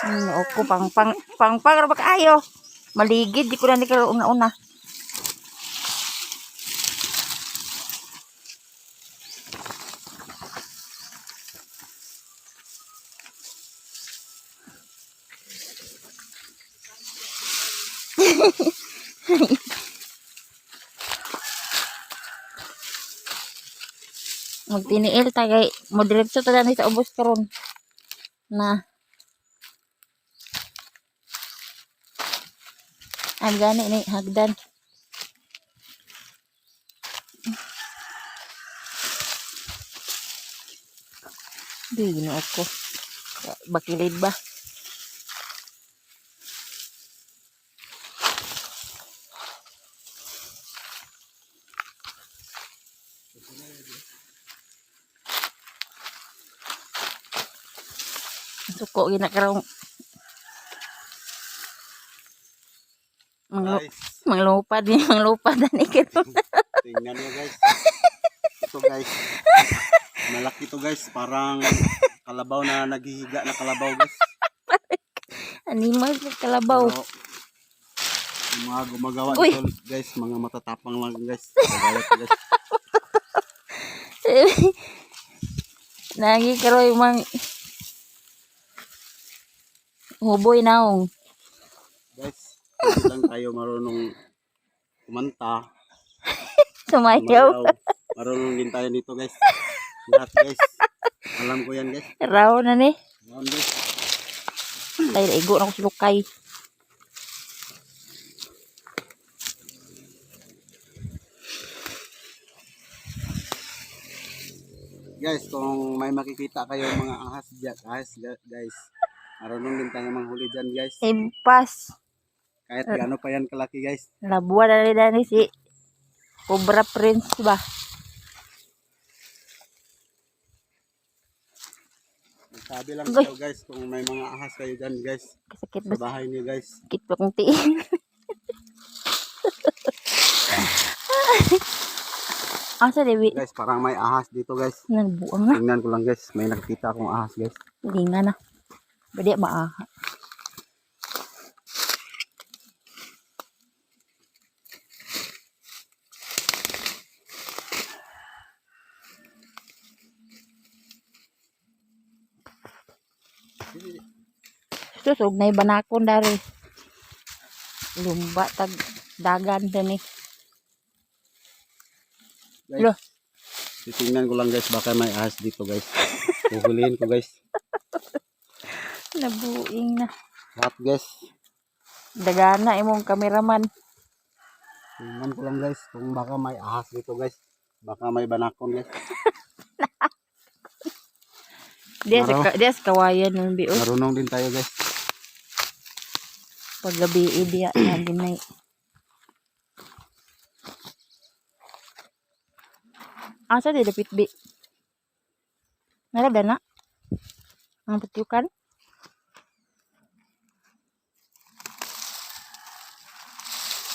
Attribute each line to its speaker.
Speaker 1: Opo, pang ra ba kaayo? Maligid, di ko na ni una-una. Magtiniil tagay mo diretso ta dani sa ubos karon na ang gani ni hagdan. Di ginoo ko. Bakilid ba? Suko ginakarong manglupad ni manglupad ani karon.
Speaker 2: Tingnan nyo guys. Ito guys. Malaki to guys. Parang kalabaw na naghihiga na kalabaw guys.
Speaker 1: Animal sa kalabaw.
Speaker 2: Pero, yung mga gumagawa nito guys, mga matatapang lang guys. Kagayat guys.
Speaker 1: Nagi karoy mang huboy naong.
Speaker 2: Guys, hindi lang tayo marunong kumanta.
Speaker 1: Sumayaw.
Speaker 2: Marunong din tayo nito guys. Lahat guys. Alam ko yan guys.
Speaker 1: Raw na ni.
Speaker 2: Alam guys.
Speaker 1: Dahil igo na ko silukay.
Speaker 2: Guys, kung may makikita kayo mga ahas guys, marunong din tayo manghuli dyan guys.
Speaker 1: Impas.
Speaker 2: Kahit gaano pa yan kalaki guys.
Speaker 1: Labuan na rin ni si Cobra Prince ba?
Speaker 2: Sabi lang kayo guys, kung may mga ahas kayo dyan guys.
Speaker 1: Sakit
Speaker 2: Sa
Speaker 1: ba?
Speaker 2: bahay niyo guys.
Speaker 1: Sakit pa kong tiin. Asa Dewi?
Speaker 2: Guys, parang may ahas dito guys.
Speaker 1: Nagbuang na.
Speaker 2: Tingnan ko lang guys, may nakikita akong ahas guys.
Speaker 1: Hindi nga na. Badi maaha. Susog na ibanakon dari. Lumba tag dagan din eh.
Speaker 2: Guys, titingnan ko lang guys, baka may ahas dito guys. Huhulihin ko guys.
Speaker 1: Nabuing na.
Speaker 2: Lahat guys.
Speaker 1: Dagana imong kameraman.
Speaker 2: Tingnan ko lang guys, kung baka may ahas dito guys. Baka may banakon guys.
Speaker 1: Des kawayan nun bios.
Speaker 2: Marunong din tayo guys.
Speaker 1: Paggabi dia na ginay. Asa di dapit bi? Narada na? Ang patiukan?